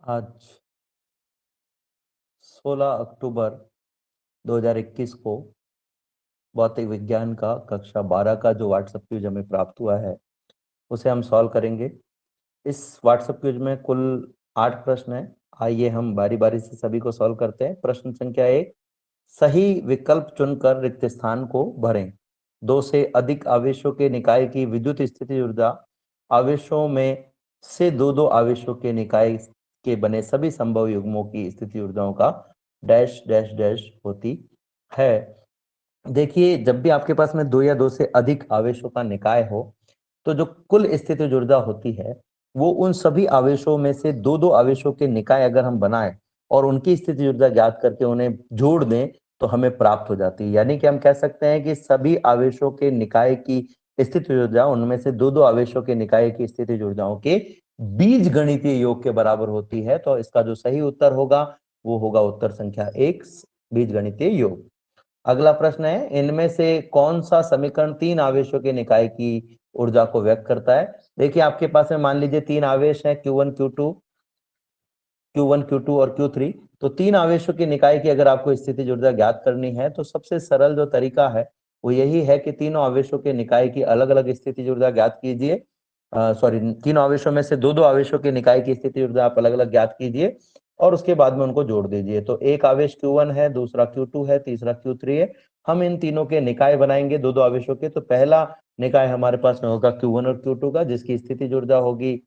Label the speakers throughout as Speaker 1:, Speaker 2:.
Speaker 1: आज 16 अक्टूबर 2021 को भौतिक विज्ञान का कक्षा 12 का जो व्हाट्सएप क्विज हमें प्राप्त हुआ है उसे हम सॉल्व करेंगे। इस व्हाट्सएप क्विज में कुल 8 प्रश्न हैं। आइए हम बारी बारी से सभी को सॉल्व करते हैं। प्रश्न संख्या 1, सही विकल्प चुनकर रिक्त स्थान को भरें। 2 से अधिक आवेशों के निकाय की विद्युत स्थिति ऊर्जा आवेशों में से दो दो आवेशों के निकाय के बने सभी संभव युग्मों की स्थिति ऊर्जाओं का डैश डैश डैश होती है। देखिए, जब भी आपके पास में 2 या 2 से अधिक आवेशों का निकाय हो तो जो कुल स्थितिज ऊर्जा होती है वो उन सभी आवेशों में से दो दो आवेशों के निकाय अगर हम बनाएं और उनकी स्थितिज ऊर्जा ज्ञात करके उन्हें जोड़ दें तो हमें प्राप्त हो जाती है। यानी कि हम कह सकते हैं कि सभी आवेशों के निकाय की स्थितिज ऊर्जा उनमें से दो दो आवेशों के निकाय की स्थितिज ऊर्जाओं के बीजगणितीय योग के बराबर होती है। तो इसका जो सही उत्तर होगा वो होगा उत्तर संख्या 1, बीजगणितीय योग। अगला प्रश्न है, इनमें से कौन सा समीकरण 3 आवेशों के निकाय की ऊर्जा को व्यक्त करता है। देखिए, आपके पास में मान लीजिए 3 आवेश हैं Q1 Q2 और Q3। तो 3 आवेशों के निकाय की अगर आपको स्थितिज ऊर्जा ज्ञात करनी है तो सबसे सरल जो तरीका है वो यही है कि तीनों आवेशों के निकाय की अलग अलग स्थितिज ऊर्जा ज्ञात कीजिए। तीनों आवेशों में से दो दो आवेशों के निकाय की स्थिति ऊर्जा आप अलग अलग ज्ञात कीजिए और उसके बाद में उनको जोड़ दीजिए। तो एक आवेश Q1 है, दूसरा Q2 है, तीसरा Q3 है। हम इन तीनों के निकाय बनाएंगे दो दो आवेशों के। तो पहला निकाय हमारे पास में होगा Q1 और Q2 का, जिसकी स्थितिज ऊर्जा होगी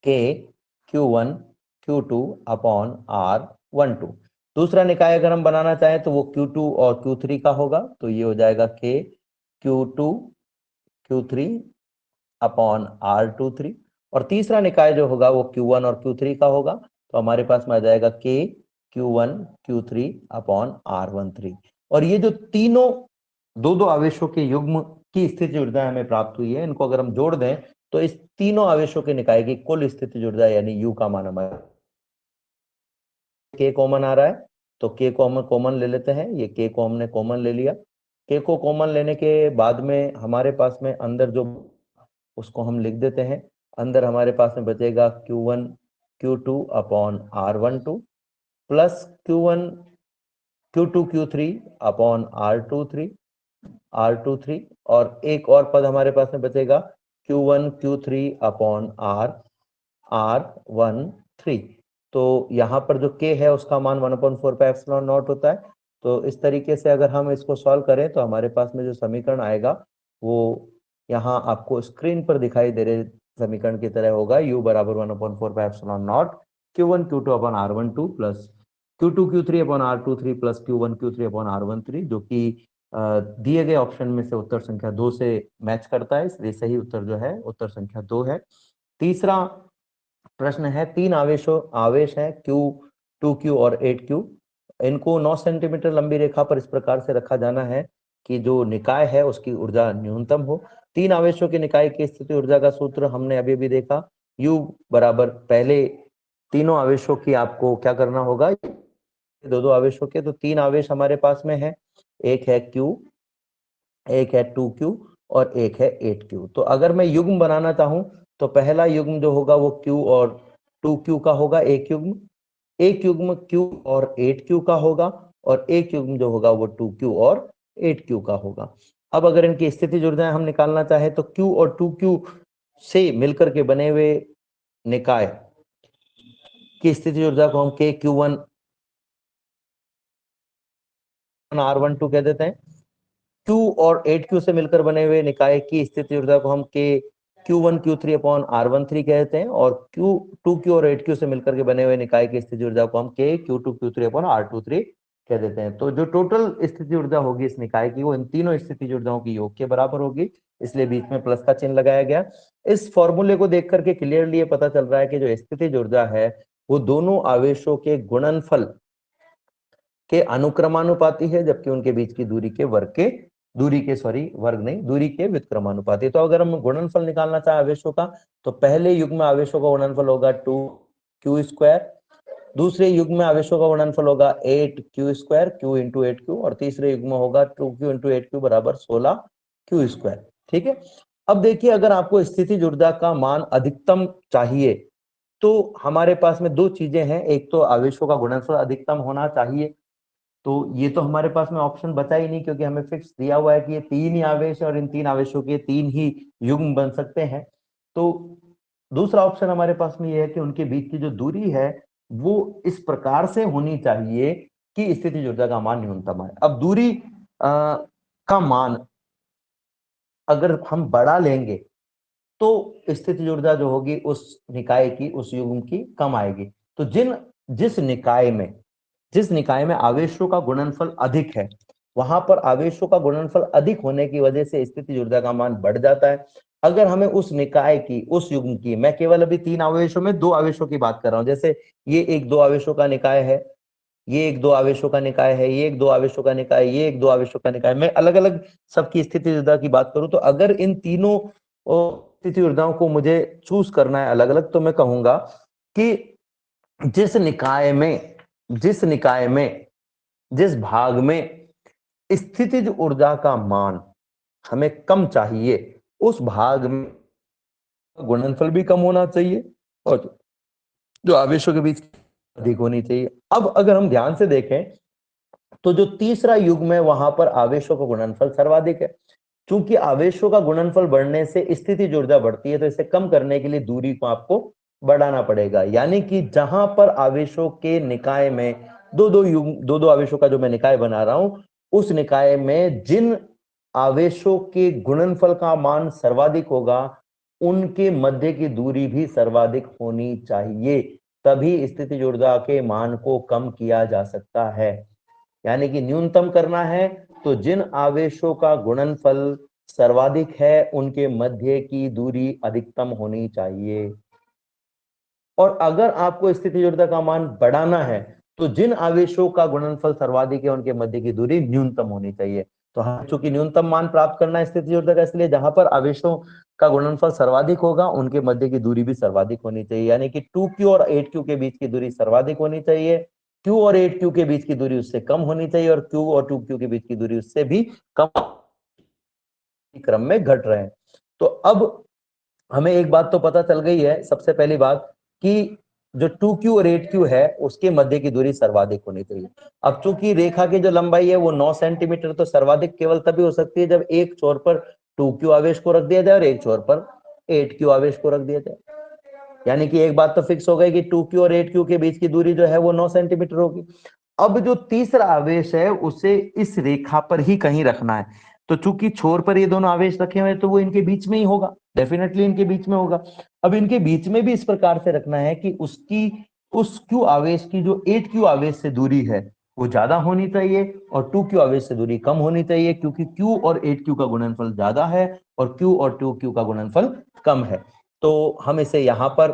Speaker 1: K Q1 Q2 upon R12। दूसरा निकाय अगर हम बनाना चाहें तो वो Q2 और Q3 का होगा। तो ये हो जाएगा K Q2 Q3 upon R23। और तीसरा निकाय जो होगा वो Q1 और Q3 का होगा। तो हमारे पास में आ जाएगा K Q1 Q3 upon R13। और ये जो तीनों दो दो आवेशों के युग्म की स्थिति ऊर्जा हमें प्राप्त हुई है, इनको अगर हम जोड़ दें तो इस तीनों आवेशों के निकाय की कुल स्थिति ऊर्जा यानी U का मान हमारे K कॉमन आ रहा है। तो K को हम कॉमन ले लेते हैं। ये K को हमने कॉमन ले लिया। K को कॉमन लेने के बाद में हमारे पास में अंदर जो उसको हम लिख देते हैं। अंदर हमारे पास में बचेगा Q1 Q2 upon R12 plus Q1 Q2 Q3 upon R23 और एक और पद हमारे पास में बचेगा Q1 Q3 अपॉन R13। तो यहाँ पर जो K है उसका मान 1/4 पाई एप्सिलॉन नॉट होता है। तो इस तरीके से अगर हम इसको सॉल्व करें तो हमारे पास में जो समीकरण आएगा वो यहाँ आपको स्क्रीन पर दिखाई दे रहे समीकरण की तरह होगा। U बराबर 1/4 pi epsilon not Q1 Q2 upon R12 plus Q2 Q3 upon R23 plus Q1 Q3 upon R13, जो कि दिए गए ऑप्शन में से उत्तर संख्या 2 से मैच करता है, इसलिए सही उत्तर जो है उत्तर संख्या 2 है। तीसरा प्रश्न है, 3 आवेश है Q 2Q और 8Q। इनको 9 सेंटीमीटर लंबी रेखा पर इस प्रकार से रखा जाना है कि जो निकाय है उसकी ऊर्जा न्यूनतम हो। 3 आवेशों के निकाय की स्थिति ऊर्जा का सूत्र हमने अभी भी देखा। U बराबर पहले तीनों आवेशों की आपको क्या करना होगा, दो दो आवेशों के। तो 3 आवेश हमारे पास में है, एक है Q, एक है 2Q और एक है 8Q। तो अगर मैं युग्म बनाना चाहूं तो पहला युग्म जो होगा वो Q और 2Q का होगा, एक युग्म Q और 8Q का होगा और एक युग्म जो होगा वो 2Q और 8Q का होगा। अब अगर इनकी स्थितिज ऊर्जाएं हम निकालना चाहें तो Q और 2Q से मिलकर के बने हुए निकाय की स्थितिज ऊर्जा को हम K Q1 R12 कह देते हैं। Q और 8Q से मिलकर बने हुए निकाय की स्थिति ऊर्जा को हम K Q1 Q3 upon R13 कहते हैं और Q 2Q और 8Q से मिलकर के बने हुए निकाय की स्थिति ऊर्जा को हम K Q2 Q3 upon R23 कह देते हैं। तो जो टोटल स्थिति ऊर्जा होगी इस निकाय की वो इन तीनों स्थिति ऊर्जाओं की योग के बराबर होगी, इसलिए बीच में प्लस का चिन्ह लगाया गया। इस फॉर्मूले को देख करके क्लियरली ये पता चल रहा है कि जो स्थिति ऊर्जा है वो दोनों आवेशों के गुणनफल के अनुक्रमानुपाती है, जबकि उनके बीच की दूरी के व्युत्क्रमानुपाती। तो अगर हम गुणनफल निकालना चाहे आवेशों का तो पहले युग्म में आवेशों का गुणनफल होगा 2Q², दूसरे युग्म में आवेशों का गुणनफल होगा 8Q² Q इंटू 8Q और तीसरे युग्म में होगा 2Q इंटू 8Q बराबर 16Q²। ठीक है। अब देखिए, अगर आपको स्थितिज ऊर्जा का मान अधिकतम चाहिए तो हमारे पास में दो चीजें हैं, एक तो आवेशों का गुणनफल अधिकतम होना चाहिए, तो ये तो हमारे पास में ऑप्शन बचा ही नहीं, क्योंकि हमें फिक्स दिया हुआ है कि ये तीन ही आवेश है और इन तीन आवेशों के तीन ही युग्म बन सकते हैं। तो दूसरा ऑप्शन हमारे पास में ये है कि उनके बीच की जो दूरी है वो इस प्रकार से होनी चाहिए कि स्थितिज ऊर्जा का मान न्यूनतम है। अब दूरी का मान अगर हम बढ़ा लेंगे तो स्थितिज ऊर्जा जो होगी उस निकाय की, उस युग्म की कम आएगी। तो जिस निकाय में आवेशों का गुणनफल अधिक है, वहां पर आवेशों का गुणनफल अधिक होने की वजह से स्थितिज ऊर्जा का मान बढ़ जाता है। अगर हमें उस निकाय की, उस युग्म की, मैं केवल अभी तीन आवेशों में दो आवेशों की बात कर रहा हूं, जैसे ये एक दो आवेशों का निकाय है, ये एक दो आवेशों का निकाय है, ये एक दो आवेशों का निकाय, ये एक दो आवेशों का निकाय, मैं अलग अलग सबकी स्थिति ऊर्जा की बात करूं, तो अगर इन तीनों स्थिति ऊर्जाओं को मुझे चूज करना है अलग अलग, तो मैं कहूंगा कि जिस भाग में स्थितिज ऊर्जा का मान हमें कम चाहिए, उस भाग में गुणनफल भी कम होना चाहिए और जो आवेशों के बीच अधिक होनी चाहिए। अब अगर हम ध्यान से देखें तो जो तीसरा युग्म है वहां पर आवेशों का गुणनफल सर्वाधिक है। चूंकि आवेशों का गुणनफल बढ़ने से स्थितिज ऊर्जा बढ़ती है, तो इसे कम करने के लिए दूरी को आपको बढ़ाना पड़ेगा। यानी कि जहां पर आवेशों के निकाय में दो दो आवेशों का जो मैं निकाय बना रहा हूं, उस निकाय में जिन आवेशों के गुणनफल का मान सर्वाधिक होगा, उनके मध्य की दूरी भी सर्वाधिक होनी चाहिए, तभी स्थितिज ऊर्जा के मान को कम किया जा सकता है। यानी कि न्यूनतम करना है तो जिन आवेशों का गुणनफल सर्वाधिक है उनके मध्य की दूरी अधिकतम होनी चाहिए, और अगर आपको स्थितिज ऊर्जा का मान बढ़ाना है तो जिन आवेशों का गुणनफल सर्वाधिक है उनके मध्य की दूरी न्यूनतम होनी चाहिए। तो हम चूंकि न्यूनतम मान प्राप्त करना है स्थितिज ऊर्जा का, इसलिए जहां पर आवेशों का गुणनफल सर्वाधिक होगा उनके मध्य की दूरी भी सर्वाधिक होनी चाहिए। यानी कि 2q और 8q के बीच की दूरी सर्वाधिक होनी चाहिए, q और 8q के बीच की दूरी उससे कम होनी चाहिए, और q और 2q के बीच की दूरी उससे भी कम क्रम में घट रहे हैं। तो अब हमें एक बात तो पता चल गई है, सबसे पहली बात, कि जो 2q और 8q है उसके मध्य की दूरी सर्वाधिक होनी चाहिए। अब चूंकि रेखा की जो लंबाई है वो 9 सेंटीमीटर, तो सर्वाधिक केवल तभी हो सकती है जब एक छोर पर 2q आवेश को रख दिया जाए और एक छोर पर 8q आवेश को रख दिया जाए। यानी कि एक बात तो फिक्स हो गई कि 2q और 8q के बीच की दूरी जो है वो 9 सेंटीमीटर होगी। अब जो तीसरा आवेश है उसे इस रेखा पर ही कहीं रखना है, तो चूंकि छोर पर ये दोनों आवेश रखे हुए हैं तो वो इनके बीच में ही होगा, डेफिनेटली इनके बीच में होगा। अब इनके बीच में भी इस प्रकार से रखना है कि उस q आवेश की जो 8q आवेश से दूरी है वो ज्यादा होनी चाहिए और 2q आवेश से दूरी कम होनी चाहिए, क्योंकि q और 8q का गुणनफल ज्यादा है और q और 2q का गुणनफल कम है। तो हम इसे यहां पर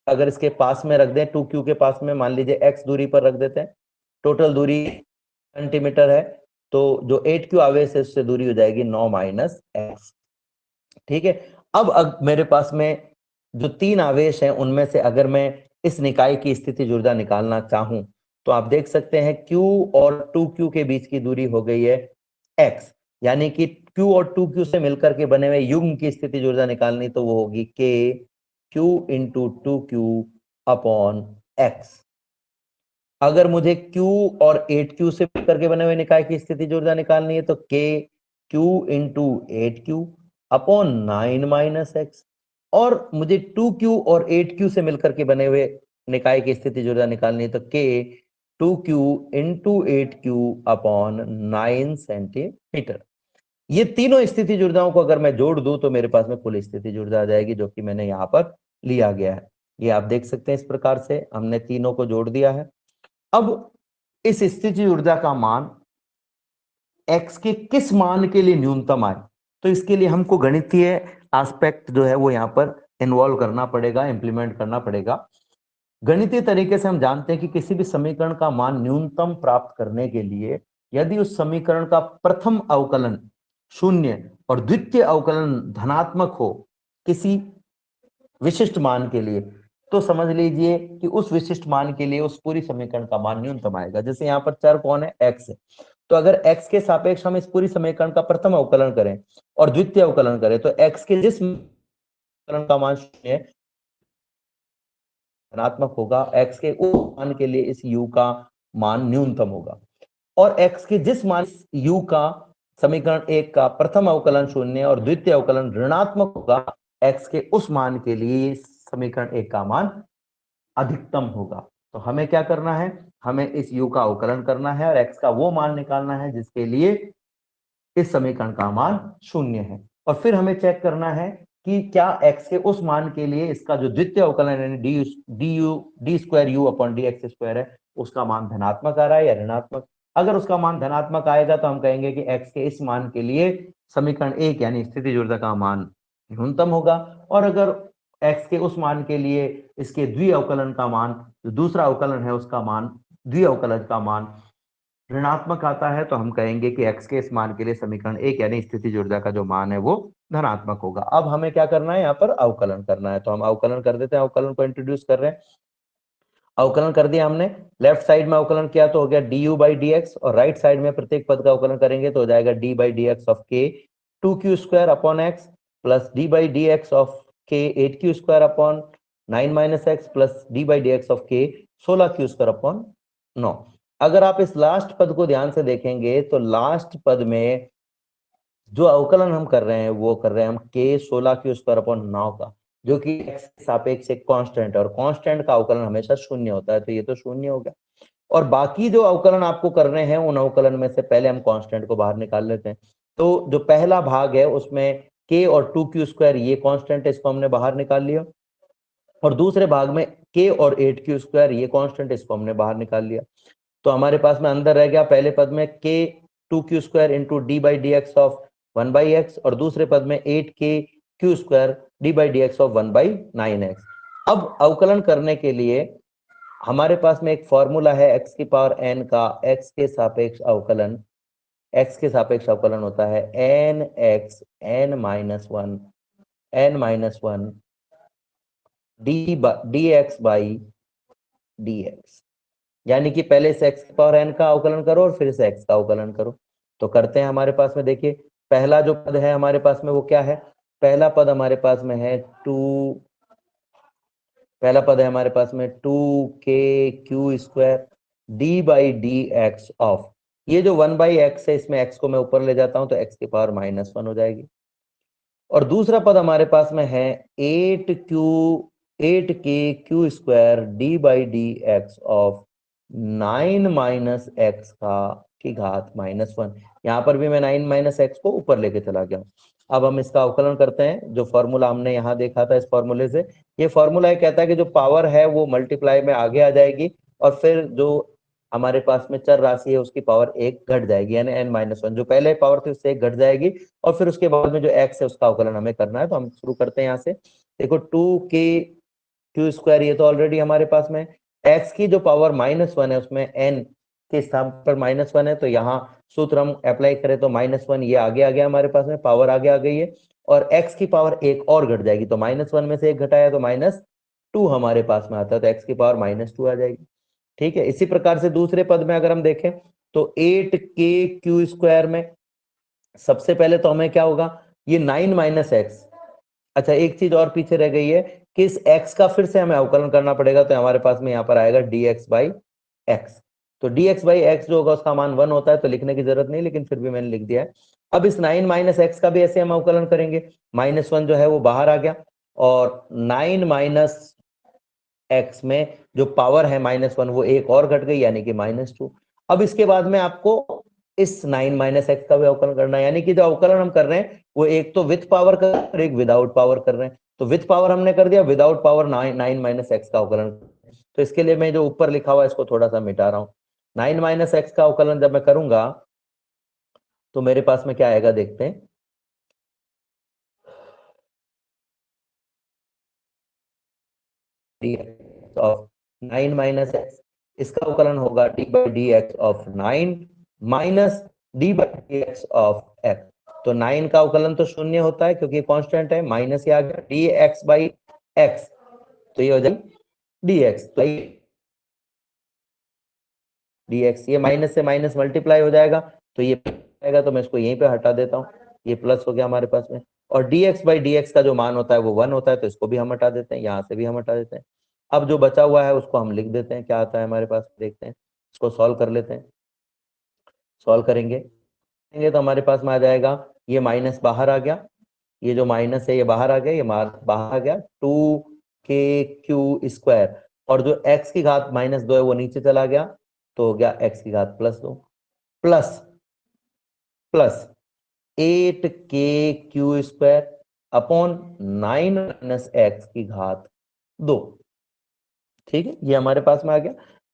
Speaker 1: अगर इसके पास में रख दें, 2q के पास में मान लीजिए x दूरी पर रख देते हैं, टोटल दूरी सेंटीमीटर है, तो जो 8q आवेश है उससे दूरी हो जाएगी 9 माइनस x। ठीक है। अब मेरे पास में जो तीन आवेश हैं उनमें से अगर मैं इस निकाय की स्थितिज ऊर्जा निकालना चाहूं, तो आप देख सकते हैं q और 2q के बीच की दूरी हो गई है x, यानी कि q और 2q से मिलकर के बने हुए युग्म की स्थितिज ऊर्जा निकालनी तो वो होगी k q into 2q upon x। अगर मुझे Q और 8Q से मिलकर के बने हुए निकाय की स्थितिज ऊर्जा निकालनी है तो K Q into 8Q upon 9 minus x, और मुझे 2Q और 8Q से मिलकर के बने हुए निकाय की स्थितिज ऊर्जा निकालनी है तो K 2Q into 8Q upon 9 centimetre. ये तीनों स्थितिज ऊर्जाओं को अगर मैं जोड़ दूं तो मेरे पास में कुल स्थितिज ऊर्जा आ जाएगी, जो कि मैंने यहाँ पर लिया गया है। ये आप देख सकते हैं, इस प्रकार से हमने तीनों को जोड़ दिया है। अब इस स्थितिज ऊर्जा का मान x के किस मान के लिए न्यूनतम आए, तो इसके लिए हमको गणितीय एस्पेक्ट जो है वो यहाँ पर इन्वॉल्व करना पड़ेगा, इंप्लीमेंट करना पड़ेगा। गणितीय तरीके से हम जानते हैं कि किसी भी समीकरण का मान न्यूनतम प्राप्त करने के लिए यदि उस समीकरण का प्रथम अवकलन शून्य और द्वितीय अवकलन धनात्मक हो किसी विशिष्ट मान के लिए, तो समझ लीजिए कि उस विशिष्ट मान के लिए उस पूरी समीकरण का मान न्यूनतम आएगा। जैसे यहाँ पर चर कौन है, x है, तो अगर x के सापेक्ष हम इस पूरी समीकरण का प्रथम अवकलन करें और द्वितीय अवकलन करें तो x के जिस समीकरण का मान शून्य है धनात्मक होगा, x के उस मान के लिए इस u का मान न्यूनतम होगा। और x के जिस मान u का समीकरण 1 का प्रथम अवकलन 0 और द्वितीय अवकलन ऋणात्मक होगा, x के उस मान के लिए समीकरण 1 का मान अधिकतम होगा। तो हमें क्या करना है, हमें इस u का अवकलन करना है और x का वो मान निकालना है जिसके लिए इस समीकरण का मान 0 है। और फिर हमें चेक करना है कि क्या x के उस मान के लिए इसका जो द्वितीय अवकलन यानी D square you upon D x square है, उसका मान धनात्मक आ रहा है या ऋणात्मक। अगर उसका मान धनात्मक आएगा तो हम कहेंगे कि x के इस मान के लिए समीकरण 1 यानी स्थितिज ऊर्जा का मान न्यूनतम होगा। और अगर x के उस मान के लिए इसके द्वि अवकलन का मान, जो दूसरा अवकलन है उसका मान, द्वि अवकलन का मान ऋणात्मक आता है, तो हम कहेंगे कि x के इस मान के लिए समीकरण 1 यानी स्थितिज ऊर्जा का जो मान है वो धनात्मक होगा। अब हमें क्या करना है, यहाँ पर अवकलन करना है, तो हम अवकलन कर देते हैं। अवकलन को इंट्रोड्यूस कर रहे हैं। अवकलन कर दिया हमने, लेफ्ट साइड में अवकलन किया तो हो गया du बाई डी एक्स, और राइट साइड में प्रत्येक पद का अवकलन करेंगे तो हो जाएगा d by D x of k 2q square upon x plus d by D x of k 8q square upon 9 minus x plus d by D x of k 16q square upon 9। अगर आप इस last पद को ध्यान से देखेंगे तो last पद में जो अवकलन हम कर रहे हैं वो कर रहे हैं हम k 16q स्क्वायर अपॉन 9 का, जो कि x के सापेक्ष एक कांस्टेंट है, और कांस्टेंट का अवकलन हमेशा शून्य होता है, तो ये तो शून्य हो गया। और बाकी जो अवकलन आपको करने हैं उन अवकलन में से पहले हम कांस्टेंट को बाहर निकाल लेते हैं। तो जो पहला भाग है उसमें k और 2q स्क्वायर ये कांस्टेंट है, इसको हमने बाहर निकाल लिया। और दूसरे भाग में k और 8q स्क्वायर ये कांस्टेंट, इसको हमने बाहर निकाल लिया। तो हमारे पास में अंदर रह गया पहले पद में k 2q square into D by D x of 1 by x, और दूसरे पद में 8k q square D by D x of 1 by 9x। अब अवकलन करने के लिए हमारे पास में एक फॉर्मूला है x की पावर n का x के सापेक्ष अवकलन, x के सापेक्ष अवकलन होता है n x n minus one D x by D x, यानी कि पहले से x की पावर n का अवकलन करो और फिर से x का अवकलन करो। तो करते हैं। हमारे पास में देखिए पहला जो पद है हमारे पास में वो क्या है, पहला पद हमारे पास में है 2k square D by D x of, ये जो 1 बाई एक्स है इसमें x को मैं ऊपर ले जाता हूं तो x की पावर -1 हो जाएगी। और दूसरा पद हमारे पास में है 8k Q square D by D x of 9 minus x का की घात -1। यहाँ पर भी मैं 9 माइनस एक्स को ऊपर लेके चला गया। अब हम इसका अवकलन करते हैं। जो फॉर्मूला हमने यहाँ देखा था, इस फॉर्मूले से ये फॉर्मूला कहता है कि जो पावर है वो मल्टीप्लाई में आगे आ जाएगी, और फिर जो हमारे पास में चर राशि है उसकी पावर 1 घट जाएगी, यानी n-1, जो पहले पावर थी उससे 1 घट जाएगी, और फिर उसके बाद में जो x है उसका अवकलन हमें करना है। तो हम शुरू करते हैं यहाँ से। देखो 2k क्यू स्क्वायर ये तो ऑलरेडी हमारे पास में, x की जो पावर -1 है उसमें n के स्थान पर -1 है, तो यहाँ सूत्र हम अप्लाई करें तो -1 ये आगे आ गया, हमारे पास में पावर आगे आ गई है, और x की पावर 1 और घट जाएगी, तो -1 में से 1 घटाया तो -2 हमारे पास में आता है, तो x की पावर -2 आ जाएगी। ठीक है। इसी प्रकार से दूसरे पद में अगर हम देखें तो 8k क्यू स्क्वायर में सबसे पहले तो हमें क्या होगा, ये 9 माइनस एक्स, अच्छा एक चीज और पीछे रह गई है कि इस x का फिर से हमें अवकलन करना पड़ेगा, तो हमारे पास में यहाँ पर आएगा dx बाई एक्स। तो dx बाई एक्स जो होगा उसका मान 1 होता है, तो लिखने की जरूरत नहीं, लेकिन फिर भी मैंने लिख दिया है। अब इस 9 माइनस एक्स का भी ऐसे हम अवकलन करेंगे, -1 जो है वो बाहर आ गया, और 9 माइनस एक्स में जो पावर है -1 वो 1 और घट गई, यानी कि -2। अब इसके बाद में आपको इस 9 माइनस एक्स का भी अवकलन करना है, यानी कि जो अवकलन हम कर रहे हैं वो एक तो विथ पावर कर रहे हैं, एक विदाउट पावर कर रहे हैं। तो विथ पावर हमने कर दिया, विदाउट पावर 9 माइनस एक्स का अवकलन। तो इसके लिए मैं जो ऊपर लिखा हुआ है इसको थोड़ा सा मिटा रहा हूं। 9 माइनस एक्स का अवकलन जब मैं करूंगा तो मेरे पास में क्या आएगा, देखते हैं। ऑफ 9 माइनस एक्स, इसका अवकलन होगा D by D x of 9 minus D by D x of x. तो 9 का अवकलन तो शून्य होता है क्योंकि कांस्टेंट है, माइनस आ गया डी एक्स बाई एक्स, तो ये हो जाएगी डी एक्स, तो डी एक्स, ये माइनस से माइनस मल्टीप्लाई हो जाएगा, तो ये आएगा, तो मैं इसको यहीं पे हटा देता हूँ, ये प्लस हो गया हमारे पास में। और D x by D x का जो मान होता है वो 1 होता है, तो इसको भी हम हटा देते हैं, यहाँ से भी हम हटा देते हैं। अब जो बचा हुआ है उसको हम लिख देते हैं, क्या आता है हमारे पास देखते हैं, इसको सॉल्व कर लेते हैं। सॉल्व करेंगे तो हमारे पास में आ जाएगा, ये माइनस बाहर आ गया, ये जो माइनस है ये बाहर आ गया, ये बाहर आ गया 2k² और जो x की घात -2 है वो नीचे चला गया, तो हो गया x की घात +2 प्लस 8k² अपॉन 9 - x की घात 2। ठीक है, ये हमारे पास में आ गया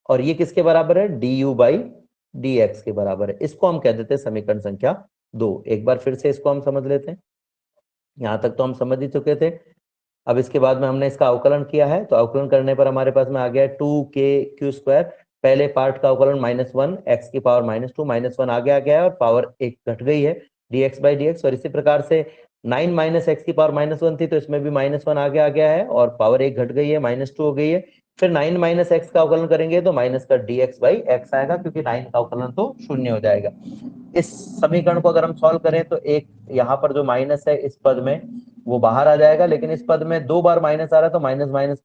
Speaker 1: और ये किसके बराबर है, du/dx के बराबर है। इसको हम कह देते हैं समीकरण संख्या 2। एक बार फिर से इसको हम समझ लेते हैं, यहां तक तो हम समझ ही चुके थे। अब इसके बाद में हमने इसका अवकलन किया है, तो अवकलन करने पर हमारे पास में आ गया 2k²। पहले पार्ट का अवकलन -1 x की पावर -2 -1 आगे आ गया है और पावर 1 घट गई है dx/dx। और इसी प्रकार से 9 - x की पावर -1 थी, तो इसमें भी -1 आगे आ गया है और पावर 1 घट गई है, -2 हो गई है। फिर 9 - x का अवकलन करेंगे तो माइनस का dx/x आएगा, क्योंकि 9 का अवकलन तो 0 हो जाएगा। इस समीकरण को अगर हम सॉल्व करें तो एक यहाँ पर जो माइनस है इस पद में वो बाहर आ जाएगा, लेकिन इस पद में 2 बार माइनस आ रहा है तो माइनस माइनस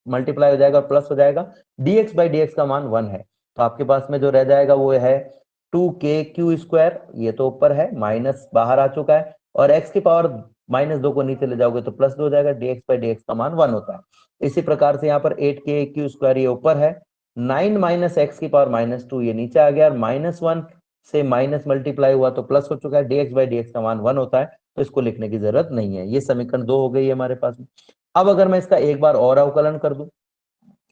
Speaker 1: मल्टीप्लाई हो जाएगा और प्लस हो जाएगा। dx/dx का मान 1 है, तो आपके पास में जो रह जाएगा वो है 2k², ये तो ऊपर है, माइनस बाहर आ चुका है, और x की पावर -2 को नीचे ले जाओगे तो +2 हो जाएगा। dx/dx का मान 1 होता है। इसी प्रकार से यहाँ पर 8k² ये ऊपर है, 9 - x की पावर -2 ये नीचे आ गया, और -1 से माइनस मल्टीप्लाई हुआ तो प्लस हो चुका है। dx/dx का मान 1 होता है, तो इसको लिखने की जरूरत नहीं है। ये समीकरण 2 हो गई है हमारे पास में। अब अगर मैं इसका एक बार और अवकलन कर दूं,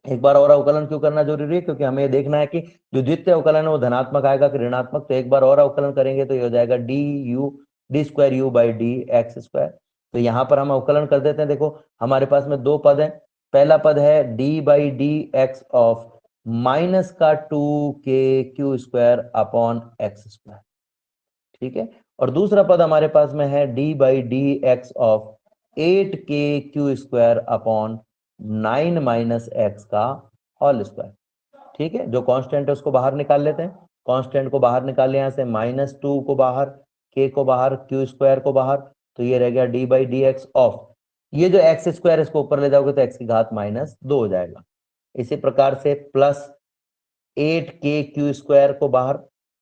Speaker 1: एक बार और अवकलन क्यों करना जरूरी है, क्योंकि हमें ये देखना है कि जो द्वितीय अवकलन है वो धनात्मक आएगा कि ऋणात्मक। तो एक बार और अवकलन करेंगे तो ये हो जाएगा d²u/dx²। तो यहाँ पर हम अवकलन कर देते हैं। देखो हमारे पास में दो पद है, पहला पद है d/dx ऑफ माइनस का 2k² अपॉन x²। ठीक है, और दूसरा पद हमारे पास में है d/dx of 8k² upon 9 - x का होल स्क्वायर। ठीक है, जो कांस्टेंट है उसको बाहर निकाल लेते हैं। कांस्टेंट को बाहर निकाल लिया, यहाँ से -2 को बाहर, k को बाहर, q² को बाहर, तो ये रह गया d/dx ऑफ, ये जो x² इसको ऊपर ले जाओगे तो x की घात -2 हो जाएगा। इसी प्रकार से प्लस 8k² को बाहर,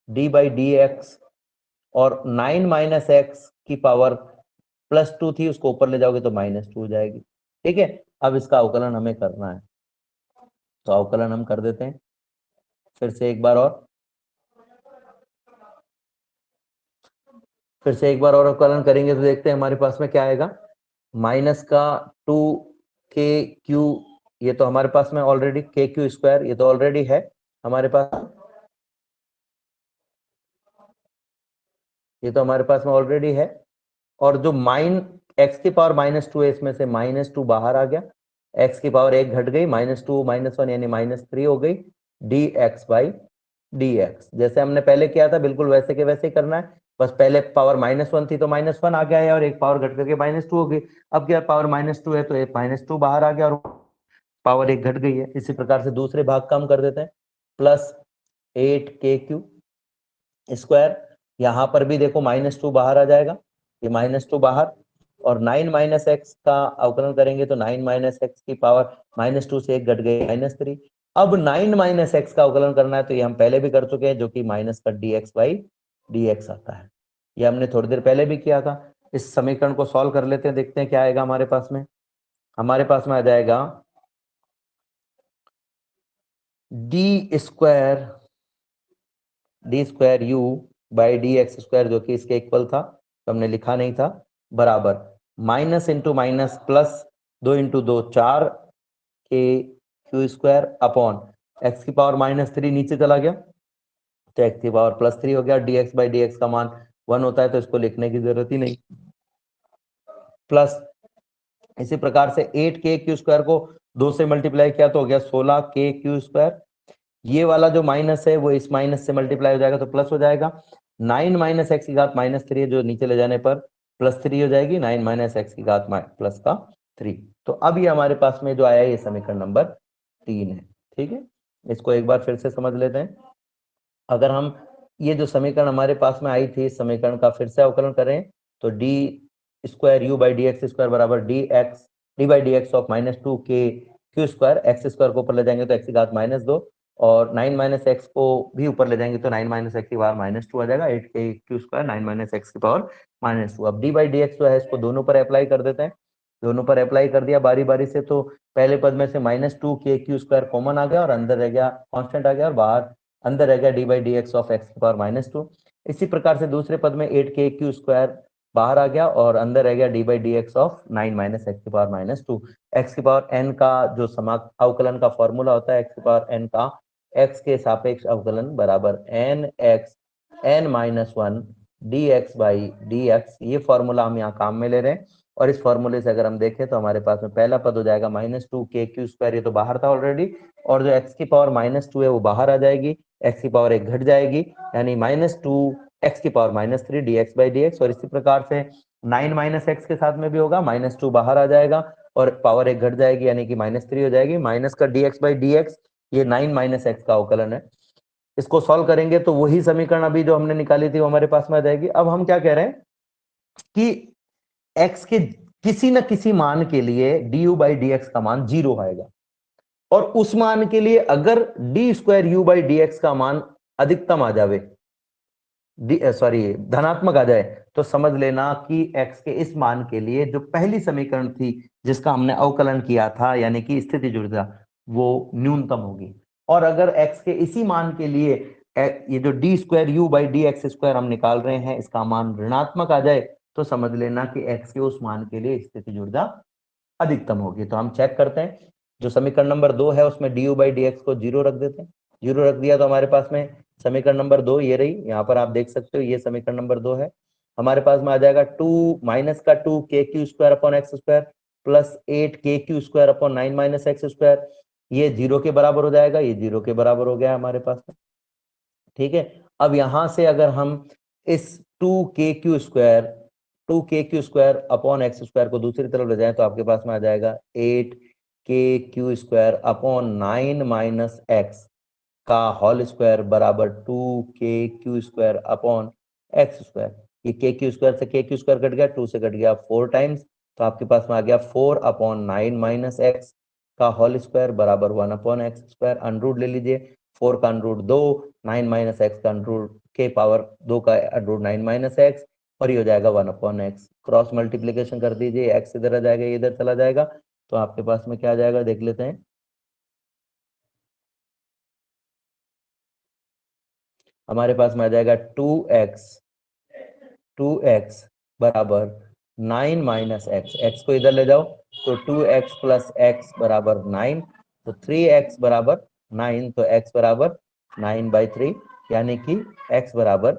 Speaker 1: d/dx और 9 - x की पावर +2 थी उसको ऊपर ले जाओगे तो -2 हो जाएगी। ठीक है, अब इसका अवकलन हमें करना है, तो अवकलन हम कर देते हैं फिर से एक बार और, अवकलन करेंगे तो देखते हैं हमारे पास में क्या आएगा। माइनस का 2k/q, ये तो हमारे पास में ऑलरेडी k² ये तो ऑलरेडी है हमारे पास, ये तो हमारे पास में ऑलरेडी है। और जो x की पावर -2 है, इसमें से -2 बाहर आ गया, x की पावर 1 घट गई, -2 -1 यानी -3 हो गई, dx/dx। जैसे हमने पहले किया था बिल्कुल वैसे के वैसे ही करना है, बस पहले पावर -1 थी तो -1 आ गया है और एक पावर घट करके -2 हो गई। अब क्या पावर -2 है तो एक -2 बाहर आ गया और पावर 1 घट गई है। इसी प्रकार से दूसरे भाग का हम कर देते हैं, प्लस 8k², यहां पर भी देखो -2 बाहर आ जाएगा, ये -2 बाहर, और 9 - x का अवकलन करेंगे तो 9 - x की पावर -2 से 1 घट गई, -3। अब 9 - x का अवकलन करना है तो ये हम पहले भी कर चुके हैं, जो कि माइनस का dx/dx आता है। ये हमने थोड़ी देर पहले भी किया था। इस समीकरण को सॉल्व कर लेते हैं, देखते हैं क्या आएगा हमारे पास में। हमारे पास में आ जाएगा d²u/dx², जो कि इसके इक्वल था, तो हमने लिखा नहीं था, बराबर minus into minus plus 2 × 2 4 k² upon x की पावर -3 नीचे चला गया तो x की पावर +3 हो गया। dx/dx का मान 1 होता है, तो इसको लिखने की जरूरत ही नहीं। प्लस इसी प्रकार से 8k² को 2 से मल्टीप्लाई किया तो हो गया 16k²। ये वाला जो माइनस है वो इस माइनस से मल्टीप्लाई हो जाएगा तो प्लस हो जाएगा। 9 - x की घात -3 है, जो नीचे ले जाने पर +3 हो जाएगी, 9 - x की घात +3। तो अब ये हमारे पास में जो आया है ये समीकरण नंबर 3 है। ठीक है, इसको एक बार फिर से समझ लेते हैं। अगर हम ये जो समीकरण हमारे पास में आई थी, इस समीकरण का फिर से अवकलन करें तो d² u/dx² बराबर d/dx of -2k² Q square, x square को ऊपर ले जाएंगे तो एक्स की घात -2 और 9 माइनस एक्स को भी ऊपर ले जाएंगे तो 9 माइनस एक्स की पावर -2 आ जाएगा, 8k Q square 9 minus x की पावर -2। अब डी बाई डी एक्स जो है इसको दोनों पर अप्लाई कर देते हैं, दोनों पर अप्लाई कर दिया बारी बारी से, तो पहले पद में से -2k क्यू स्क्वायर कॉमन आ गया और अंदर रह गया कांस्टेंट आ गया और बाहर अंदर रह गया D by D x of x की पावर -2। इसी प्रकार से दूसरे पद में 8k क्यू स्क्वायर बाहर आ गया और अंदर रह गया D by D x of 9 minus x की पावर -2। एक्स की पावर n का जो अवकलन का फॉर्मूला होता है, एक्स की पावर n का x के सापेक्ष अवकलन बराबर n x n minus 1 dx by dx, ये फॉर्मूला हम यहाँ काम में ले रहे हैं। और इस फॉर्मूले से अगर हम देखें तो हमारे पास में पहला पद हो जाएगा -2k क्यू स्क्वायर, ये तो बाहर था ऑलरेडी, और जो x की पावर -2 है वो बाहर आ जाएगी, x की पावर 1 घट जाएगी, यानी -2 x की पावर -3 dx बाई dx। और इसी प्रकार से 9 माइनस एक्स के साथ में भी होगा, -2 बाहर आ जाएगा और पावर 1 घट जाएगी यानी कि -3 हो जाएगी, माइनस का dx बाई dx, ये 9 माइनस एक्स का अवकलन है। इसको सॉल्व करेंगे तो वही समीकरण अभी जो हमने निकाली थी वो हमारे पास में आ जाएगी। अब हम क्या कह रहे हैं कि x के किसी न किसी मान के लिए du बाई dx का मान 0 आएगा और उस मान के लिए अगर d square u by dx का मान अधिकतम आ जावे, धनात्मक आ जाए, तो समझ लेना कि x के इस मान के लिए जो पहली समीकरण थी जिसका हमने अवकलन किया था यानी कि स्थितिज ऊर्जा, वो न्यूनतम होगी। और अगर x के इसी मान के लिए ये जो D square you by D x square हम निकाल रहे हैं इसका मान ऋणात्मक आ जाए, तो समझ लेना कि x के उस मान के लिए स्थितिज ऊर्जा अधिकतम होगी। तो हम चेक करते हैं, जो समीकरण नंबर 2 है उसमें D you by D x को 0 रख देते हैं, 0 रख दिया तो हमारे पास में समीकरण नंबर 2 ये रही, यहाँ पर आप देख सकते हो ये समीकरण नंबर 2 है। हमारे पास में आ जाएगा 2 माइनस का 2k Q square upon x square plus 8k Q square upon 9 minus x square, ये 0 के बराबर हो जाएगा, ये 0 के बराबर हो गया हमारे पास में, ठीक है। अब यहां से अगर हम इस 2k Q square upon x square को दूसरी तरफ ले जाएं तो आपके पास में आ जाएगा 8k Q square upon 9 minus x का होल स्क्वायर बराबर 2k Q square upon x square. ये k क्यू स्क्वायर से k क्यू स्क्वायर कट गया, 2 से कट गया 4 टाइम्स, तो आपके पास में आ गया 4 अपॉन 9 माइनस एक्स का होल स्क्वायर बराबर 1 अपॉन एक्स स्क्वायर। अनरूट ले लीजिए, 4 का अनरूट 2, 9 माइनस एक्स का अनरूट के पावर 2 का अनरूट 9 माइनस एक्स, और ये हो जाएगा 1 अपॉन एक्स। क्रॉस मल्टीप्लीकेशन कर दीजिए, एक्स इधर आ जाएगा, ये इधर चला जाएगा, तो आपके पास में क्या आ जाएगा देख लेते हैं। हमारे पास में आ जाएगा 2x बराबर 9 माइनस एक्स, एक्स को इधर ले जाओ तो 2x प्लस एक्स बराबर 9, तो 3x बराबर 9, तो x बराबर 9/3 यानी कि x बराबर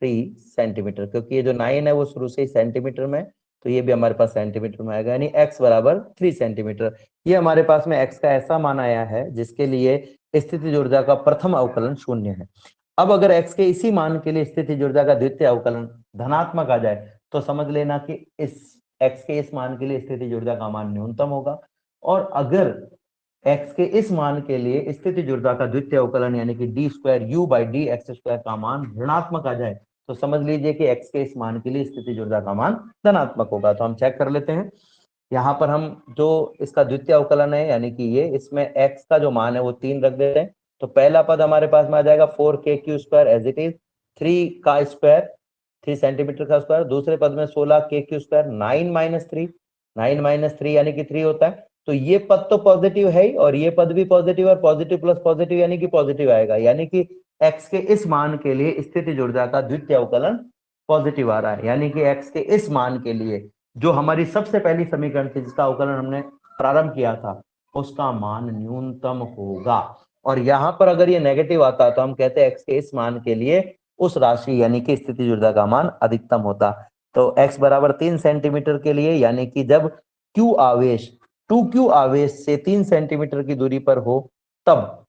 Speaker 1: 3 सेंटीमीटर, क्योंकि ये जो 9 है वो शुरू से ही सेंटीमीटर में, तो ये भी हमारे पास सेंटीमीटर में आएगा, यानी x बराबर 3 सेंटीमीटर। ये हमारे पास में x का ऐसा मान आया है जिसके लिए स्थितिज ऊर्जा का प्रथम अवकलन 0 है। अब अगर x के इसी मान के लिए स्थितिज ऊर्जा का द्वितीय अवकलन धनात्मक आ जाए तो समझ लेना कि इस x के इस मान के लिए स्थितिज ऊर्जा का मान न्यूनतम होगा। और अगर x के इस मान के लिए स्थितिज ऊर्जा का द्वितीय अवकलन यानी कि D square you by D x square का मान ऋणात्मक आ जाए तो समझ लीजिए कि x के इस मान के लिए स्थितिज ऊर्जा का मान धनात्मक होगा। तो हम चेक कर लेते हैं, यहाँ पर हम जो इसका द्वितीय अवकलन है यानी कि ये, इसमें x का जो मान है वो 3 रख देते हैं, तो पहला पद हमारे पास में आ जाएगा 4k Q square as it is, 3 का स्क्वायर 3 सेंटीमीटर का स्क्वायर, दूसरे पद में 16k क्यू स्क्वायर 9 माइनस 3 यानी कि 3 होता है, तो ये पद तो पॉजिटिव है ही और ये पद भी पॉजिटिव, और पॉजिटिव प्लस पॉजिटिव यानी कि पॉजिटिव आएगा, यानी कि x के इस मान के लिए स्थितिज ऊर्जा का द्वितीय अवकलन पॉजिटिव आ रहा है, यानी कि x के इस मान के लिए जो हमारी सबसे पहली समीकरण थी जिसका अवकलन हमने प्रारंभ किया था उसका मान न्यूनतम होगा। और यहाँ पर अगर ये नेगेटिव आता तो हम कहते हैं x के इस मान के लिए उस राशि यानी कि स्थितिज ऊर्जा का मान अधिकतम होता। तो x बराबर 3 सेंटीमीटर के लिए यानी कि जब q आवेश 2q आवेश से 3 सेंटीमीटर की दूरी पर हो तब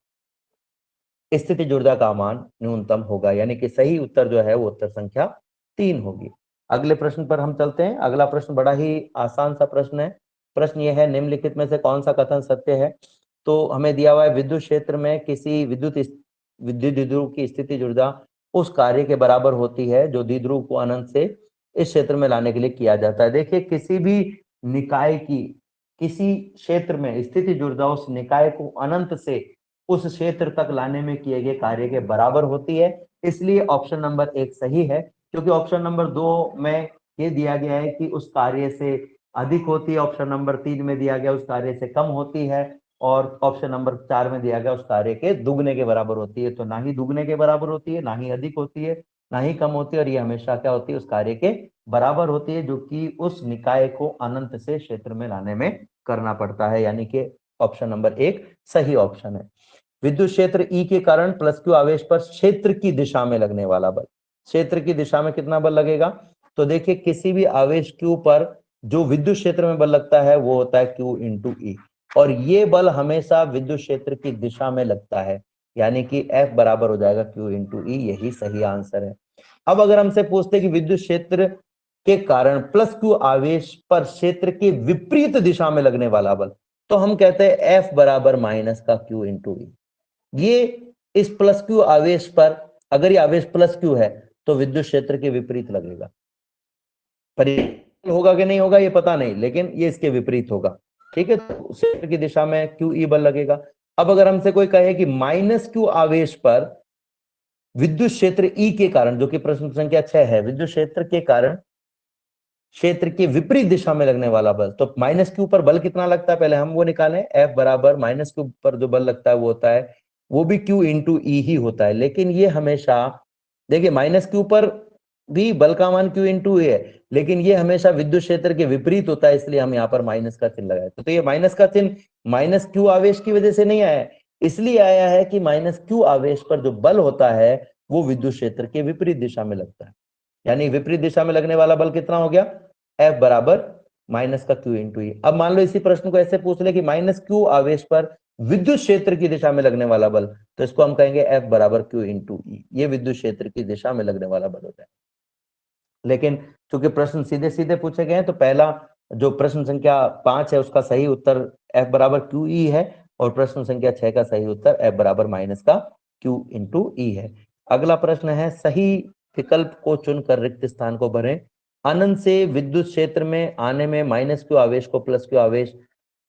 Speaker 1: स्थितिज ऊर्जा का मान न्यूनतम होगा, यानी कि सही उत्तर जो है वो उत्तर संख्या 3 होगी। अगले प्रश्न पर हम चलते हैं। अगला प्रश्न बड़ा ही आसान सा प्रश्न है। प्रश्न यह है, निम्नलिखित में से कौन सा कथन सत्य है। तो हमें दिया हुआ है विद्युत क्षेत्र में किसी विद्युत द्विध्रुव की स्थितिज ऊर्जा उस कार्य के बराबर होती है जो द्विध्रुव को अनंत से इस क्षेत्र में लाने के लिए किया जाता है। देखिए, किसी भी निकाय की किसी क्षेत्र में स्थितिज ऊर्जा उस निकाय को अनंत से उस क्षेत्र तक लाने में किए गए कार्य के बराबर होती है। इसलिए ऑप्शन नंबर 1 सही है, क्योंकि ऑप्शन नंबर 2 में ये दिया गया है कि उस कार्य से अधिक होती है, ऑप्शन नंबर 3 में दिया गया उस कार्य से कम होती है, और ऑप्शन नंबर 4 में दिया गया उस कार्य के दुगने के बराबर होती है। तो ना ही दुगने के बराबर होती है, ना ही अधिक होती है, ना ही कम होती है, और ये हमेशा क्या होती है, उस कार्य के बराबर होती है, जो कि उस निकाय को अनंत से क्षेत्र में लाने में करना पड़ता है। यानी कि ऑप्शन नंबर 1 सही ऑप्शन है। विद्युत क्षेत्र ई के कारण प्लस क्यू आवेश पर क्षेत्र की दिशा में लगने वाला बल, क्षेत्र की दिशा में कितना बल लगेगा? तो देखिए, किसी भी आवेश क्यू पर जो विद्युत क्षेत्र में बल लगता है वो होता है क्यू इंटू ई, और ये बल हमेशा विद्युत क्षेत्र की दिशा में लगता है, यानी कि एफ बराबर हो जाएगा क्यू इंटू ई। यही सही आंसर है। अब अगर हमसे पूछते कि विद्युत क्षेत्र के कारण प्लस क्यू आवेश पर क्षेत्र के विपरीत दिशा में लगने वाला बल, तो हम कहते हैं एफ बराबर माइनस का क्यू इंटू ई। ये इस प्लस क्यू आवेश पर, अगर ये आवेश प्लस क्यू है तो विद्युत क्षेत्र के विपरीत लगेगा। परिवर्तन होगा कि नहीं होगा ये पता नहीं, लेकिन ये इसके विपरीत होगा। ठीक है, तो क्षेत्र की दिशा में क्यू ई बल लगेगा। अब अगर हमसे कोई कहे कि माइनस क्यू आवेश पर विद्युत क्षेत्र ई के कारण, जो कि प्रश्न संख्या 6 है, विद्युत क्षेत्र के कारण क्षेत्र के विपरीत दिशा में लगने वाला बल, तो माइनस क्यू पर बल कितना लगता है पहले हम वो निकालें। एफ बराबर माइनस क्यू पर जो बल लगता है वो होता है, वो भी क्यू इंटू ई ही होता है। लेकिन ये हमेशा, देखिए, माइनस क्यू पर भी बल का मान क्यू इंटू ए है, लेकिन ये हमेशा विद्युत क्षेत्र के विपरीत होता है, इसलिए हम यहाँ पर माइनस का चिन्ह लगाए। तो ये माइनस का चिन्ह माइनस क्यू आवेश की वजह से नहीं आया है, इसलिए आया है कि माइनस क्यू आवेश पर जो बल होता है वो विद्युत क्षेत्र के विपरीत दिशा में लगता है। यानी विपरीत दिशा में लगने वाला बल कितना हो गया? एफ बराबर माइनस का क्यू इंटू ई। अब मान लो इसी प्रश्न को ऐसे पूछ ले कि माइनस क्यू आवेश पर विद्युत क्षेत्र की दिशा में लगने वाला बल, तो इसको हम कहेंगे एफ बराबर क्यू इंटू ई। ये विद्युत क्षेत्र की दिशा में लगने वाला बल होता है। लेकिन चूंकि प्रश्न सीधे सीधे पूछे गए हैं, तो पहला जो प्रश्न संख्या 5 है उसका सही उत्तर एफ बराबर क्यू ई है, और प्रश्न संख्या 6 का सही उत्तर एफ बराबर माइनस का क्यू इंटू ई है। अगला प्रश्न है, सही विकल्प को चुनकर रिक्त स्थान को भरें। अनंत से विद्युत क्षेत्र में आने में माइनस क्यू आवेश को प्लस क्यू आवेश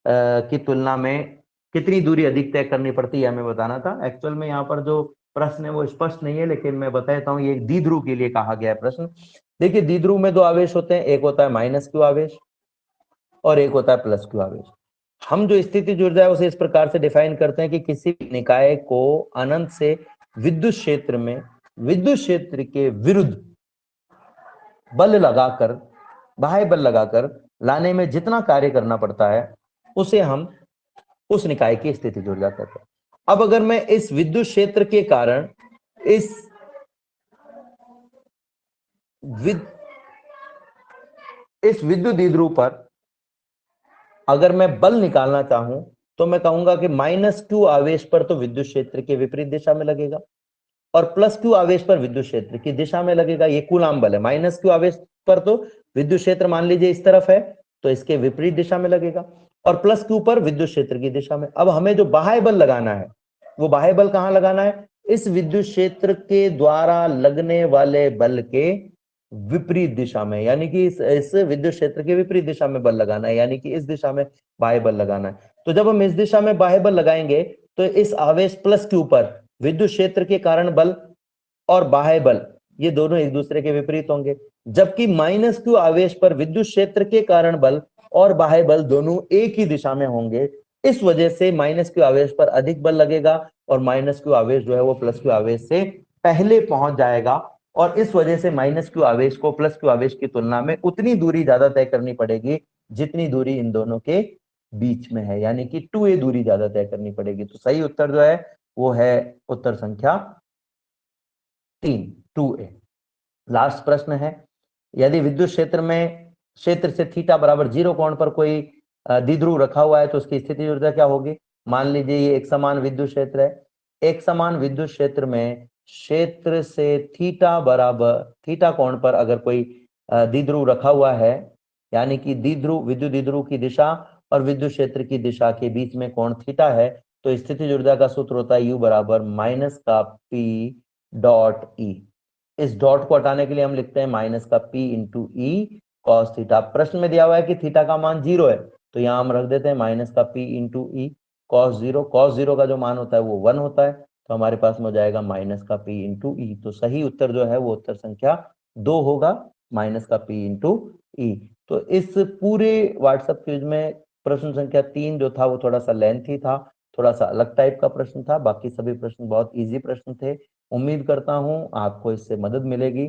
Speaker 1: की तुलना में कितनी दूरी अधिक तय करनी पड़ती है, हमें बताना था। एक्चुअल में यहाँ पर जो प्रश्न है वो स्पष्ट नहीं है, लेकिन मैं बता देता हूँ, ये द्विध्रुव के लिए कहा गया है प्रश्न। देखिए, द्विध्रुव में दो आवेश होते हैं, एक होता है माइनस क्यू आवेश और एक होता है प्लस क्यू आवेश। हम जो स्थितिज ऊर्जा है उसे इस प्रकार से डिफाइन करते हैं कि किसी निकाय को अनंत से विद्युत क्षेत्र में विद्युत क्षेत्र के विरुद्ध बल लगाकर, बाह्य बल लगाकर लाने में जितना कार्य करना पड़ता है उसे हम उस निकाय की स्थितिज ऊर्जा कहते हैं। अब अगर मैं इस विद्युत क्षेत्र के कारण इस विद्युत द्विध्रुव पर अगर मैं बल निकालना चाहूं, तो मैं कहूंगा कि माइनस क्यू आवेश पर तो विद्युत क्षेत्र के विपरीत दिशा में लगेगा, और प्लस क्यू आवेश पर विद्युत क्षेत्र की दिशा में लगेगा। ये कूलाम बल है। माइनस क्यू आवेश पर तो विद्युत क्षेत्र मान लीजिए इस तरफ है, तो इसके विपरीत दिशा में लगेगा, और प्लस क्यू पर विद्युत क्षेत्र की दिशा में। अब हमें जो बाह्य बल लगाना है, वो बाह्य बल कहां लगाना है? इस विद्युत क्षेत्र के द्वारा लगने वाले बल के विपरीत दिशा में, यानी कि इस विद्युत क्षेत्र के विपरीत दिशा में बल लगाना है, यानी कि इस दिशा में बाह्य बल लगाना है। तो जब हम इस दिशा में बाह्य बल लगाएंगे, तो इस आवेश प्लस क्यू पर विद्युत क्षेत्र के कारण बल और बाह्य बल ये दोनों एक दूसरे के विपरीत होंगे, जबकि माइनस क्यू आवेश पर विद्युत क्षेत्र के कारण बल और बाह्य बल दोनों एक ही दिशा में होंगे। इस वजह से माइनस क्यू आवेश पर अधिक बल लगेगा, और माइनस क्यू आवेश जो है वो प्लस क्यू आवेश से पहले पहुंच जाएगा, और इस वजह से माइनस क्यू आवेश को प्लस क्यू आवेश की तुलना में उतनी दूरी ज्यादा तय करनी पड़ेगी जितनी दूरी इन दोनों के बीच में है, यानी कि 2a दूरी ज्यादा तय करनी पड़ेगी। तो सही उत्तर जो है वो है उत्तर संख्या 3, 2a। लास्ट प्रश्न है, यदि विद्युत क्षेत्र में क्षेत्र से थीटा बराबर 0 कोण पर कोई द्विध्रुव रखा हुआ है तो उसकी स्थितिज ऊर्जा क्या होगी? मान लीजिए ये एक समान विद्युत क्षेत्र है। एक समान विद्युत क्षेत्र में क्षेत्र से थीटा बराबर थीटा कोण पर अगर कोई द्विध्रुव रखा हुआ है, यानी कि द्विध्रुव विद्युत द्विध्रुव की दिशा और विद्युत क्षेत्र की दिशा के बीच में कोण थीटा है, तो स्थितिज ऊर्जा का सूत्र होता है U बराबर माइनस का P डॉट E। इस डॉट को हटाने के लिए हम लिखते हैं माइनस का P into E cos theta. प्रश्न में दिया हुआ है कि थीटा का मान 0 है, तो यहाँ हम रख देते हैं माइनस का p into E cos zero का जो मान होता है वो 1 होता है, तो हमारे पास में हो जाएगा माइनस का p इंटू ई। तो सही उत्तर जो है वो उत्तर संख्या 2 होगा, माइनस का p इंटू ई। तो इस पूरे व्हाट्सएप क्विज में प्रश्न संख्या 3 जो था वो थोड़ा सा लेंथी था, थोड़ा सा अलग टाइप का प्रश्न था, बाकी सभी प्रश्न बहुत इजी प्रश्न थे। उम्मीद करता हूं आपको इससे मदद मिलेगी।